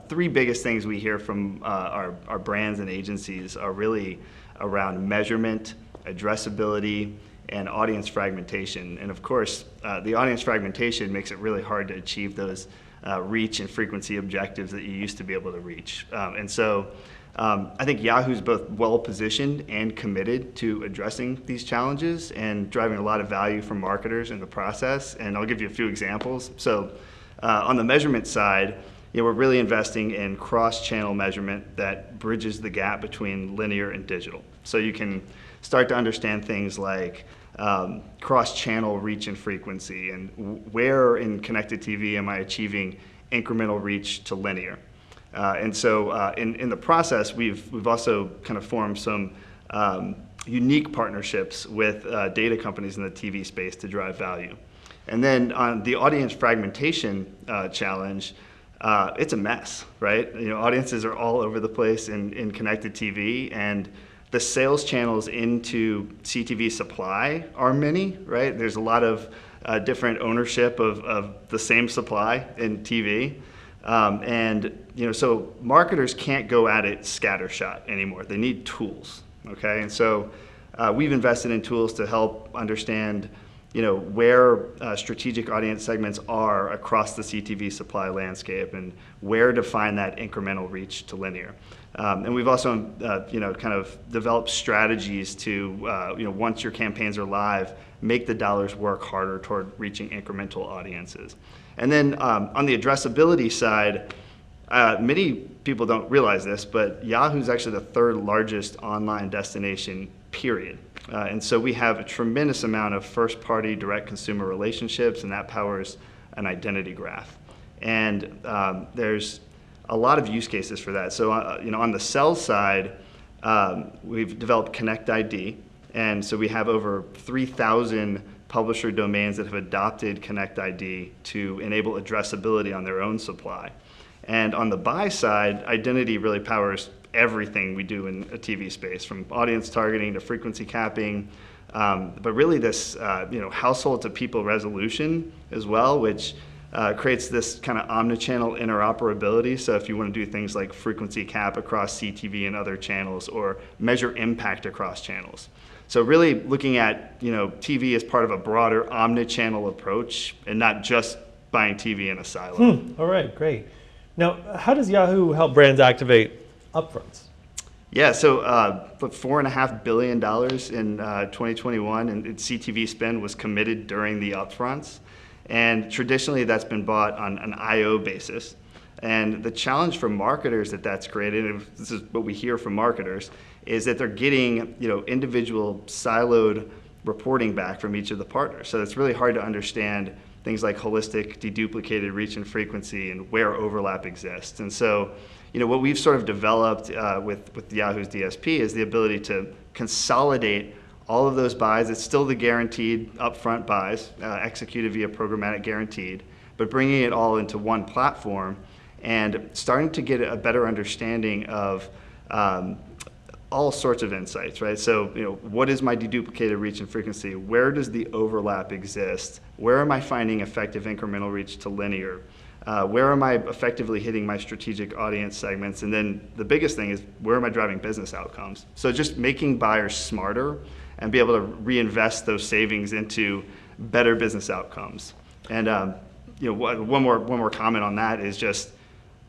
three biggest things we hear from our brands and agencies are really around measurement, addressability, and audience fragmentation. And of course, the audience fragmentation makes it really hard to achieve those reach and frequency objectives that you used to be able to reach. I think Yahoo's both well-positioned and committed to addressing these challenges and driving a lot of value for marketers in the process. And I'll give you a few examples. So on the measurement side, we're really investing in cross-channel measurement that bridges the gap between linear and digital. So you can start to understand things like cross-channel reach and frequency, and where in connected TV am I achieving incremental reach to linear. In the process, we've also kind of formed some unique partnerships with data companies in the TV space to drive value. And then on the audience fragmentation challenge, it's a mess, right? Audiences are all over the place in connected TV, and the sales channels into CTV supply are many, right? There's a lot of different ownership of the same supply in TV. So marketers can't go at it scattershot anymore. They need tools, okay? And so we've invested in tools to help understand, where strategic audience segments are across the CTV supply landscape and where to find that incremental reach to linear. And we've also, kind of developed strategies to, once your campaigns are live, make the dollars work harder toward reaching incremental audiences. And then on the addressability side, many people don't realize this, but Yahoo's actually the third largest online destination, period. And so we have a tremendous amount of first-party direct consumer relationships, and that powers an identity graph. And there's a lot of use cases for that. So on the sell side, we've developed Connect ID, and so we have over 3,000 publisher domains that have adopted Connect ID to enable addressability on their own supply. And on the buy side, identity really powers everything we do in a TV space, from audience targeting to frequency capping, but really this household to people resolution as well, which creates this kind of omnichannel interoperability. So if you want to do things like frequency cap across CTV and other channels, or measure impact across channels. So really looking at TV as part of a broader omnichannel approach, and not just buying TV in a silo. All right, great. Now, how does Yahoo help brands activate upfronts? Yeah, so $4.5 billion in 2021, and CTV spend was committed during the upfronts. And traditionally, that's been bought on an IO basis. And the challenge for marketers that's created, and this is what we hear from marketers, is that they're getting individual siloed reporting back from each of the partners. So it's really hard to understand things like holistic, deduplicated reach and frequency, and where overlap exists. And so, what we've sort of developed with Yahoo's DSP is the ability to consolidate all of those buys. It's still the guaranteed upfront buys, executed via programmatic guaranteed, but bringing it all into one platform and starting to get a better understanding of all sorts of insights, right? So, what is my deduplicated reach and frequency? Where does the overlap exist? Where am I finding effective incremental reach to linear? Where am I effectively hitting my strategic audience segments? And then the biggest thing is, where am I driving business outcomes? So just making buyers smarter and be able to reinvest those savings into better business outcomes. And one more comment on that is just,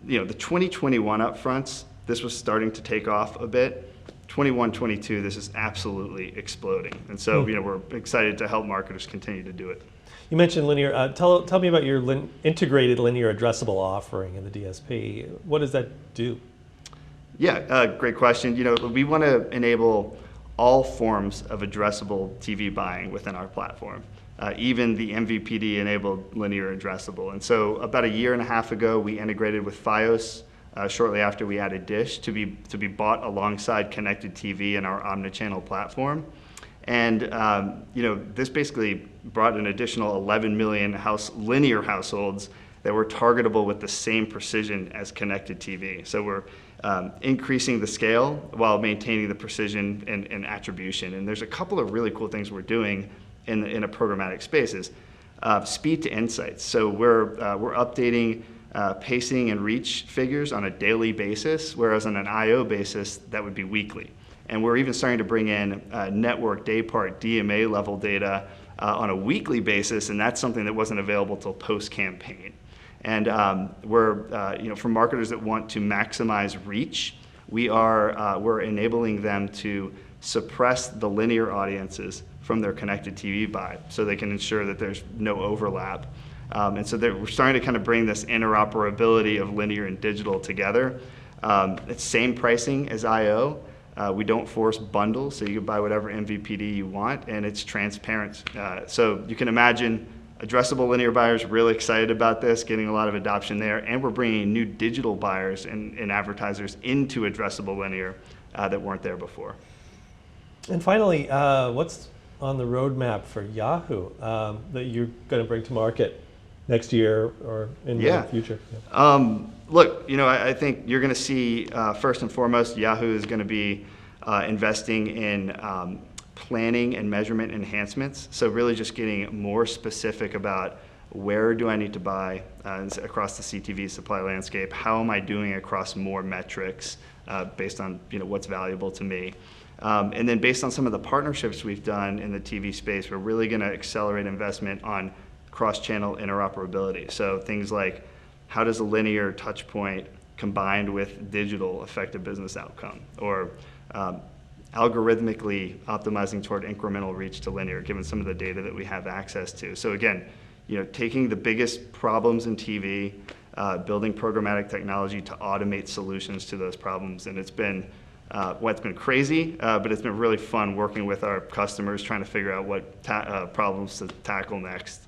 the 2021 upfronts, this was starting to take off a bit. 21, 22, this is absolutely exploding. And so, we're excited to help marketers continue to do it. You mentioned linear. Tell me about your integrated linear addressable offering in the DSP. What does that do? Yeah, great question. We want to enable all forms of addressable TV buying within our platform, even the MVPD-enabled linear addressable. And so about a year and a half ago, we integrated with Fios. Shortly after, we added Dish to be bought alongside connected TV in our omnichannel platform. And this basically brought an additional 11 million linear households that were targetable with the same precision as connected TV. So we're increasing the scale while maintaining the precision and attribution. And there's a couple of really cool things we're doing in a programmatic space is speed to insights. So we're updating pacing and reach figures on a daily basis, whereas on an I/O basis, that would be weekly. And we're even starting to bring in network day part DMA level data on a weekly basis, and that's something that wasn't available till post-campaign. And for marketers that want to maximize reach, we're enabling them to suppress the linear audiences from their connected TV buy, so they can ensure that there's no overlap. And so we're starting to kind of bring this interoperability of linear and digital together. It's same pricing as I/O. We don't force bundles, so you can buy whatever MVPD you want, and it's transparent. So you can imagine addressable linear buyers really excited about this, getting a lot of adoption there, and we're bringing new digital buyers and advertisers into addressable linear that weren't there before. And finally, what's on the roadmap for Yahoo that you're going to bring to market next year or in the future? Yeah. Look, I think you're going to see, first and foremost, Yahoo is going to be investing in planning and measurement enhancements. So really just getting more specific about where do I need to buy across the CTV supply landscape? How am I doing across more metrics based on what's valuable to me? And then based on some of the partnerships we've done in the TV space, we're really going to accelerate investment on cross-channel interoperability. So things like, how does a linear touch point combined with digital affect a business outcome? Or algorithmically optimizing toward incremental reach to linear, given some of the data that we have access to. So again, taking the biggest problems in TV, building programmatic technology to automate solutions to those problems. And it's been crazy, but it's been really fun working with our customers, trying to figure out what problems to tackle next.